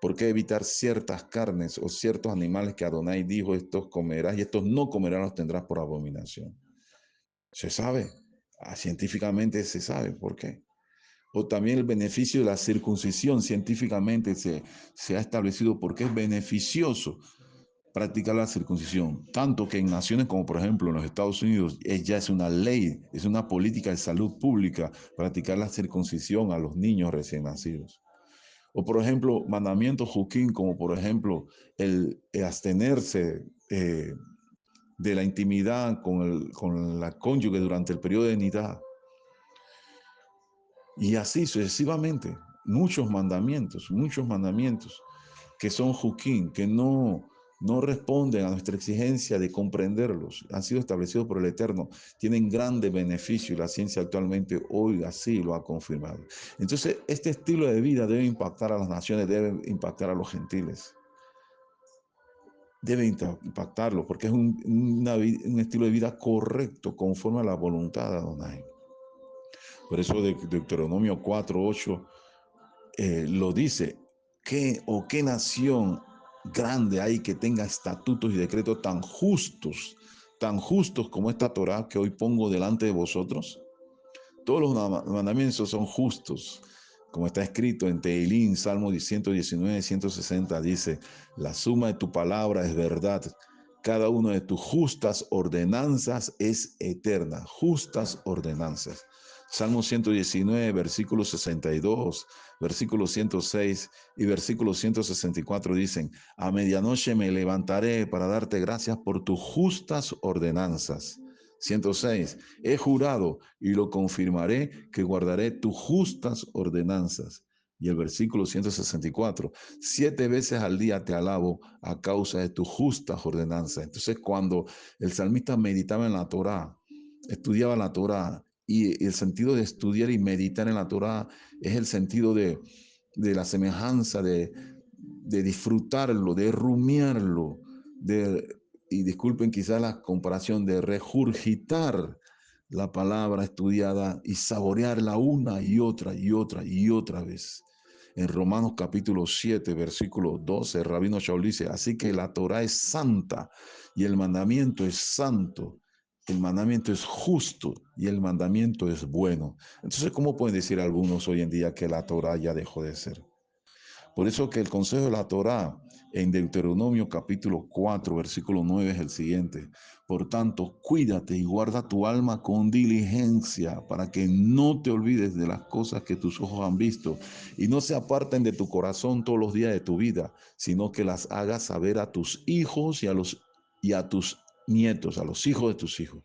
¿Por qué evitar ciertas carnes o ciertos animales que Adonai dijo, estos comerás y estos no comerás, los tendrás por abominación? Se sabe, científicamente se sabe por qué. O también el beneficio de la circuncisión, científicamente se ha establecido porque es beneficioso practicar la circuncisión, tanto que en naciones como por ejemplo en los Estados Unidos ya es una ley, es una política de salud pública practicar la circuncisión a los niños recién nacidos. O por ejemplo, mandamientos Juquín, como por ejemplo el abstenerse de la intimidad con la cónyuge durante el periodo de nidad. Y así sucesivamente, muchos mandamientos que son Juquín, que no responden a nuestra exigencia de comprenderlos, han sido establecidos por el Eterno, tienen grande beneficio y la ciencia actualmente hoy así lo ha confirmado. Entonces, este estilo de vida debe impactar a las naciones, debe impactar a los gentiles. Debe impactarlo porque es un estilo de vida correcto, conforme a la voluntad de Adonai. Por eso Deuteronomio 4:8 lo dice. ¿Qué nación grande hay que tenga estatutos y decretos tan justos como esta Torá que hoy pongo delante de vosotros? Todos los mandamientos son justos, como está escrito en Teilín, Salmo 119, 160, dice, la suma de tu palabra es verdad, cada una de tus justas ordenanzas es eterna, justas ordenanzas. Salmo 119, versículo 62, versículo 106 y versículo 164 dicen, a medianoche me levantaré para darte gracias por tus justas ordenanzas. 106, he jurado y lo confirmaré que guardaré tus justas ordenanzas. Y el versículo 164, 7 veces al día te alabo a causa de tus justas ordenanzas. Entonces, cuando el salmista meditaba en la Torá, estudiaba la Torá, y el sentido de estudiar y meditar en la Torá es el sentido de la semejanza, de disfrutarlo, de rumiarlo, y disculpen quizás la comparación, de regurgitar la palabra estudiada y saborearla una y otra y otra y otra vez. En Romanos capítulo 7, versículo 12, el rabino Shaul dice, así que la Torá es santa y el mandamiento es santo, el mandamiento es justo y el mandamiento es bueno. Entonces, ¿cómo pueden decir algunos hoy en día que la Torá ya dejó de ser? Por eso que el consejo de la Torá en Deuteronomio capítulo 4, versículo 9 es el siguiente. Por tanto, cuídate y guarda tu alma con diligencia para que no te olvides de las cosas que tus ojos han visto y no se aparten de tu corazón todos los días de tu vida, sino que las hagas saber a tus hijos y a tus nietos, a los hijos de tus hijos.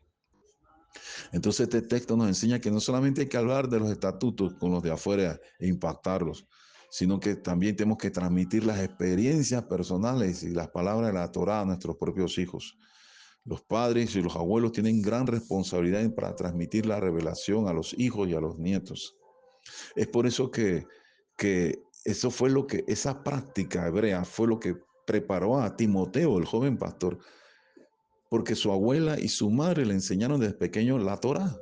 Entonces este texto nos enseña que no solamente hay que hablar de los estatutos con los de afuera e impactarlos, sino que también tenemos que transmitir las experiencias personales y las palabras de la Torá a nuestros propios hijos. Los padres y los abuelos tienen gran responsabilidad para transmitir la revelación a los hijos y a los nietos. Es por eso que eso fue lo que, esa práctica hebrea fue lo que preparó a Timoteo, el joven pastor, porque su abuela y su madre le enseñaron desde pequeño la Torá.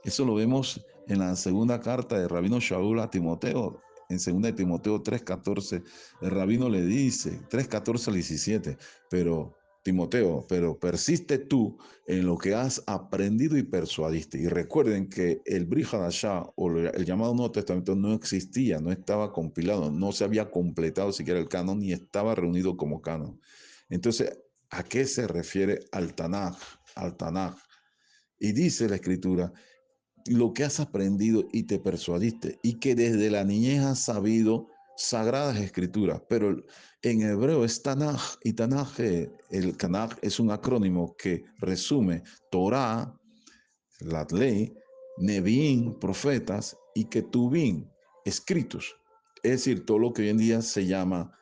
Eso lo vemos en la segunda carta de Rabino Shaul a Timoteo. En 2 de Timoteo 3:14, el rabino le dice, 3:14 al 17, pero Timoteo, pero persiste tú en lo que has aprendido y persuadiste. Y recuerden que el Brit Hadashah o el llamado Nuevo Testamento no existía, no estaba compilado, no se había completado siquiera el canon ni estaba reunido como canon. Entonces, ¿a qué se refiere al Tanaj? Al Tanaj. Y dice la escritura, lo que has aprendido y te persuadiste, y que desde la niñez has sabido sagradas escrituras, pero en hebreo es Tanaj, y Tanaj, el Tanaj es un acrónimo que resume Torah, la ley, Nevi'im, profetas, y Ketuvim, escritos. Es decir, todo lo que hoy en día se llama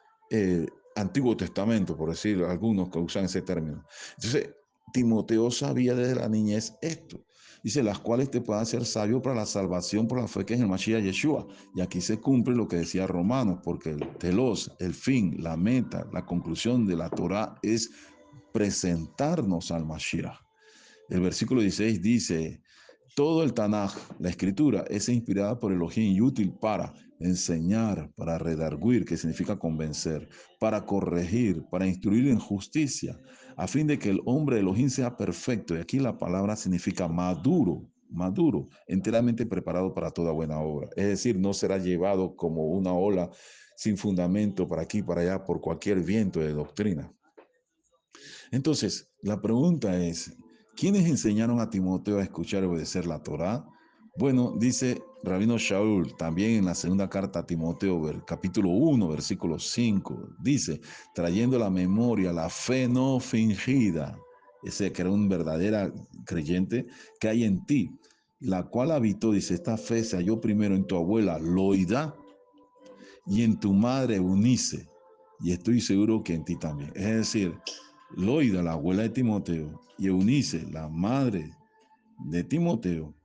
Antiguo Testamento, por decir algunos que usan ese término. Entonces, Timoteo sabía desde la niñez esto. Dice, las cuales te puedan hacer sabio para la salvación por la fe que es en el Mashiach Yeshua. Y aquí se cumple lo que decía Romanos, porque el telos, el fin, la meta, la conclusión de la Torah es presentarnos al Mashiach. El versículo 16 dice, todo el Tanaj, la escritura, es inspirada por Elohim y útil para enseñar, para redarguir, que significa convencer, para corregir, para instruir en justicia, a fin de que el hombre de Elohim sea perfecto. Y aquí la palabra significa maduro, maduro, enteramente preparado para toda buena obra. Es decir, no será llevado como una ola sin fundamento para aquí y para allá por cualquier viento de doctrina. Entonces, la pregunta es, ¿quiénes enseñaron a Timoteo a escuchar y obedecer la Torá? Bueno, dice Rabino Shaul, también en la segunda carta a Timoteo, capítulo 1, versículo 5, dice, trayendo a la memoria la fe no fingida, ese que era un verdadero creyente que hay en ti, la cual habitó, dice, esta fe se halló primero en tu abuela Loida y en tu madre Eunice, y estoy seguro que en ti también. Es decir, Loida, la abuela de Timoteo, y Eunice, la madre de Timoteo,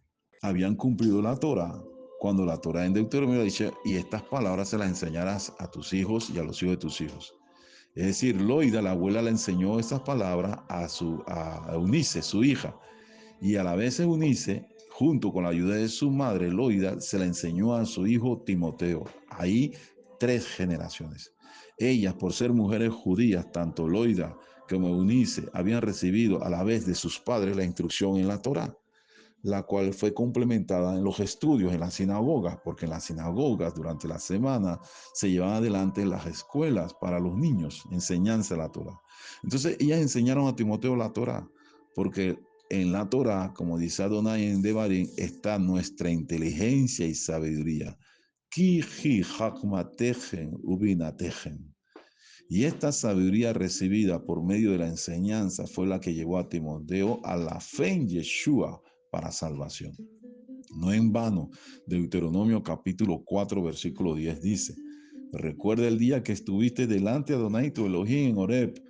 habían cumplido la Torah cuando la Torah en Deuteronomio dice, y estas palabras se las enseñarás a tus hijos y a los hijos de tus hijos. Es decir, Loida, la abuela, le enseñó estas palabras a Eunice, su hija, y a la vez Eunice, junto con la ayuda de su madre, Loida, se la enseñó a su hijo Timoteo. Ahí 3 generaciones. Ellas, por ser mujeres judías, tanto Loida como Eunice, habían recibido a la vez de sus padres la instrucción en la Torá, la cual fue complementada en los estudios en las sinagogas, porque en las sinagogas durante la semana se llevan adelante las escuelas para los niños, enseñanza de la Torá. Entonces ellas enseñaron a Timoteo la Torá, porque en la Torá, como dice Adonai en Devarim, está nuestra inteligencia y sabiduría. Ki hi hakmatechen ubinatechen. Y esta sabiduría recibida por medio de la enseñanza fue la que llevó a Timoteo a la fe en Yeshua para salvación. No en vano, Deuteronomio capítulo 4, versículo 10 dice, recuerda el día que estuviste delante de Adonai tu Elohim en Horeb,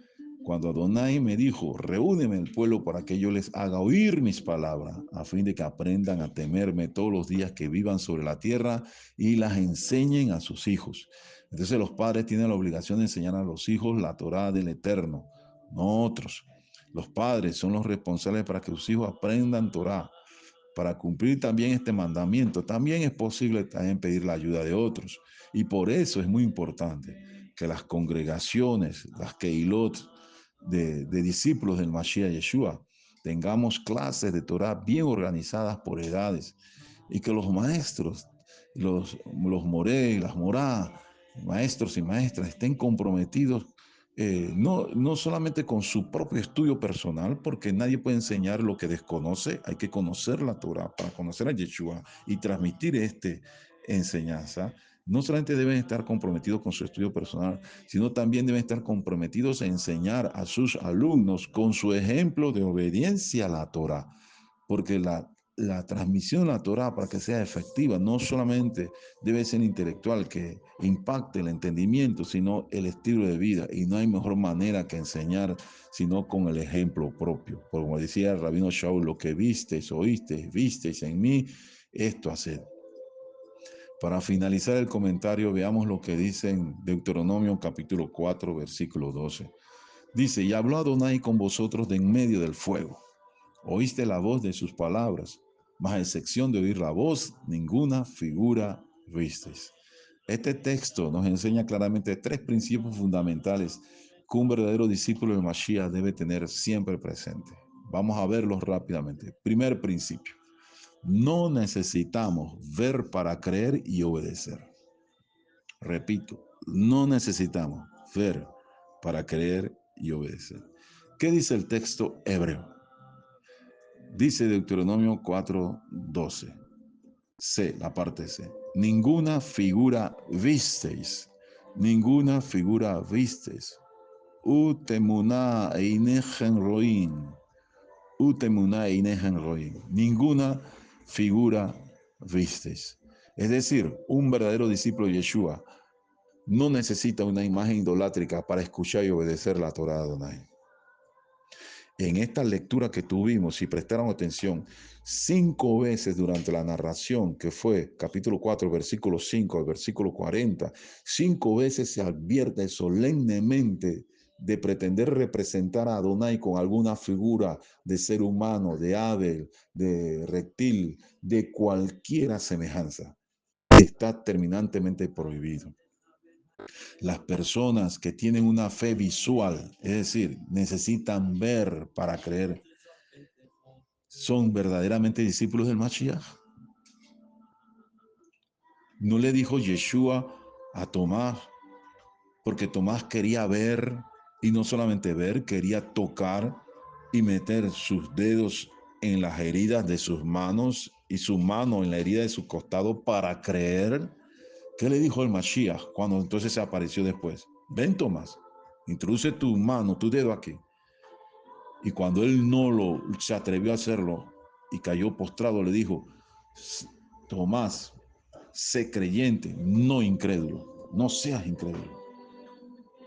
cuando Adonai me dijo, reúneme el pueblo para que yo les haga oír mis palabras, a fin de que aprendan a temerme todos los días que vivan sobre la tierra y las enseñen a sus hijos. Entonces los padres tienen la obligación de enseñar a los hijos la Torá del Eterno, no otros. Los padres son los responsables para que sus hijos aprendan Torá. Para cumplir también este mandamiento, también es posible también pedir la ayuda de otros. Y por eso es muy importante que las congregaciones, las keilot de discípulos del Mashiach Yeshua, tengamos clases de Torah bien organizadas por edades y que los maestros, los moré, las morá, maestros y maestras estén comprometidos no solamente con su propio estudio personal, porque nadie puede enseñar lo que desconoce, hay que conocer la Torah para conocer a Yeshua y transmitir enseñanza. No solamente deben estar comprometidos con su estudio personal, sino también deben estar comprometidos a enseñar a sus alumnos con su ejemplo de obediencia a la Torah, porque la transmisión de la Torah, para que sea efectiva, no solamente debe ser intelectual, que impacte el entendimiento, sino el estilo de vida. Y no hay mejor manera que enseñar sino con el ejemplo propio. Como decía el rabino Shaul, lo que visteis, oísteis, visteis en mí, esto haced. Para finalizar el comentario, veamos lo que dice en Deuteronomio capítulo 4, versículo 12. Dice, y habló Adonai con vosotros de en medio del fuego. Oíste la voz de sus palabras, mas a excepción de oír la voz, ninguna figura visteis. Este texto nos enseña claramente tres principios fundamentales que un verdadero discípulo de Mashiach debe tener siempre presente. Vamos a verlos rápidamente. Primer principio, no necesitamos ver para creer y obedecer. Repito, no necesitamos ver para creer y obedecer. ¿Qué dice el texto hebreo? Dice Deuteronomio 4:12. C, la parte C. Ninguna figura visteis. Ninguna figura visteis. Utemuná einehen roin. Utemuná einehen roin. Ninguna figura visteis. Es decir, un verdadero discípulo de Yeshua no necesita una imagen idolátrica para escuchar y obedecer la Torah de Adonai. En esta lectura que tuvimos, si prestaron atención, 5 veces durante la narración, que fue capítulo 4, versículo 5 al versículo 40, 5 veces se advierte solemnemente de pretender representar a Adonai con alguna figura de ser humano, de ave, de reptil, de cualquiera semejanza. Está terminantemente prohibido. Las personas que tienen una fe visual, es decir, necesitan ver para creer, son verdaderamente discípulos del Mashiach. No le dijo Yeshua a Tomás, porque Tomás quería ver, y no solamente ver, quería tocar y meter sus dedos en las heridas de sus manos y su mano en la herida de su costado para creer. ¿Qué le dijo el Mashiach cuando entonces se apareció después? Ven, Tomás, introduce tu mano, tu dedo aquí. Y cuando él no se atrevió a hacerlo y cayó postrado, le dijo, Tomás, sé creyente, no incrédulo, no seas incrédulo.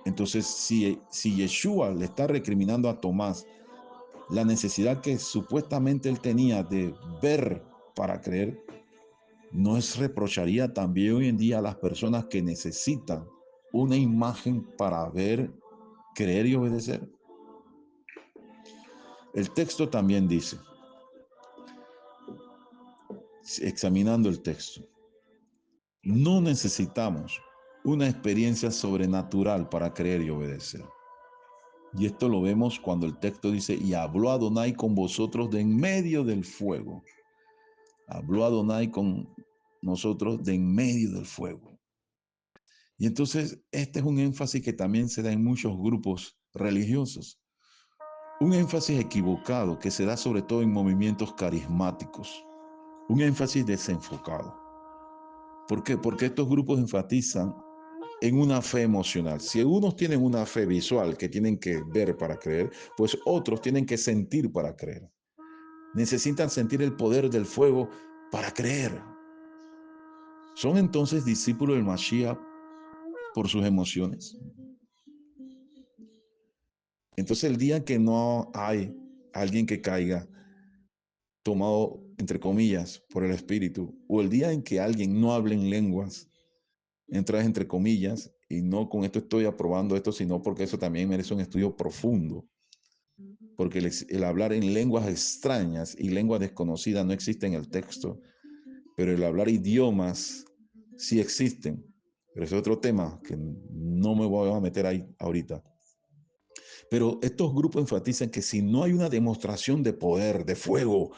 Entonces, si Yeshua le está recriminando a Tomás la necesidad que supuestamente él tenía de ver para creer, ¿no es reprocharía también hoy en día a las personas que necesitan una imagen para ver, creer y obedecer? El texto también dice, examinando el texto, no necesitamos una experiencia sobrenatural para creer y obedecer. Y esto lo vemos cuando el texto dice, y habló Adonai con vosotros de en medio del fuego. Habló Adonai con nosotros de en medio del fuego. Y entonces este es un énfasis que también se da en muchos grupos religiosos. Un énfasis equivocado que se da sobre todo en movimientos carismáticos. Un énfasis desenfocado. ¿Por qué? Porque estos grupos enfatizan en una fe emocional. Si unos tienen una fe visual que tienen que ver para creer, pues otros tienen que sentir para creer. Necesitan sentir el poder del fuego para creer. ¿Son entonces discípulos del Mashiach por sus emociones? Entonces el día que no hay alguien que caiga tomado, entre comillas, por el Espíritu, o el día en que alguien no hable en lenguas, entras entre comillas, y no con esto estoy aprobando esto, sino porque eso también merece un estudio profundo, porque el hablar en lenguas extrañas y lenguas desconocidas no existe en el texto, pero el hablar idiomas sí existen, pero es otro tema que no me voy a meter ahí ahorita. Pero estos grupos enfatizan que si no hay una demostración de poder, de fuego,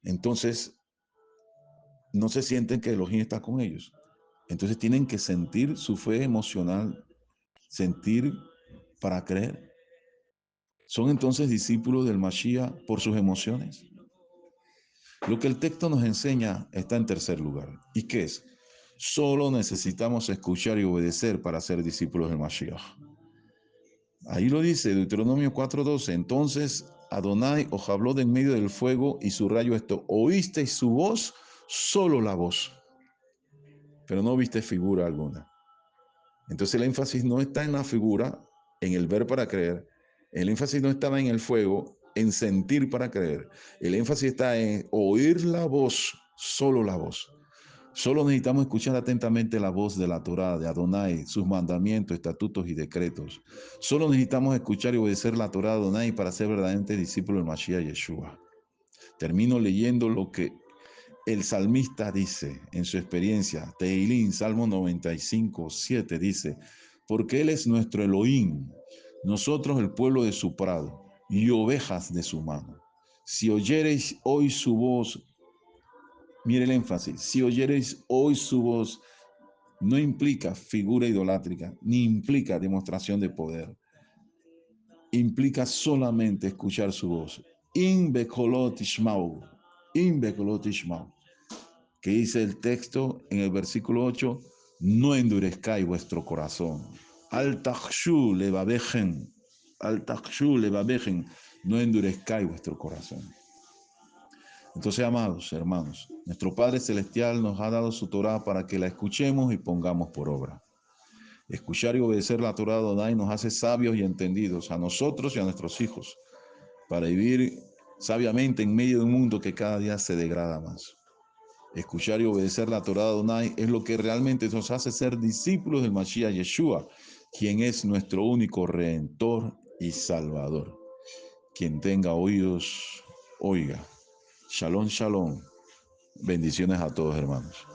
entonces no se sienten que Elohim está con ellos. Entonces tienen que sentir su fe emocional, sentir para creer. ¿Son entonces discípulos del Mashiach por sus emociones? Lo que el texto nos enseña está en tercer lugar. ¿Y qué es? Solo necesitamos escuchar y obedecer para ser discípulos del Mashiach. Ahí lo dice Deuteronomio 4:12. Entonces Adonai os habló de en medio del fuego y subrayo esto. Oísteis su voz, solo la voz, pero no viste figura alguna. Entonces el énfasis no está en la figura, en el ver para creer. El énfasis no estaba en el fuego, en sentir para creer. El énfasis está en oír la voz, solo la voz. Solo necesitamos escuchar atentamente la voz de la Torá, de Adonai, sus mandamientos, estatutos y decretos. Solo necesitamos escuchar y obedecer la Torá de Adonai para ser verdaderamente discípulos del Mashiach Yeshua. Termino leyendo lo que el salmista dice en su experiencia. Teilín, Salmo 95:7 dice, porque Él es nuestro Elohim, nosotros el pueblo de su prado y ovejas de su mano. Si oyereis hoy su voz, mire el énfasis, si oyereis hoy su voz, no implica figura idolátrica, ni implica demostración de poder. Implica solamente escuchar su voz. In bekolot ishmau, in bekolot ishmau. Que dice el texto en el versículo 8, no endurezcáis vuestro corazón. Al takshu levabejen, no endurezcáis vuestro corazón. Entonces, amados hermanos, nuestro Padre Celestial nos ha dado su Torá para que la escuchemos y pongamos por obra. Escuchar y obedecer la Torá de Adonai nos hace sabios y entendidos a nosotros y a nuestros hijos para vivir sabiamente en medio de un mundo que cada día se degrada más. Escuchar y obedecer la Torá de Adonai es lo que realmente nos hace ser discípulos del Mashiach Yeshua, quien es nuestro único Redentor y Salvador. Quien tenga oídos, oiga. Shalom, shalom. Bendiciones a todos, hermanos.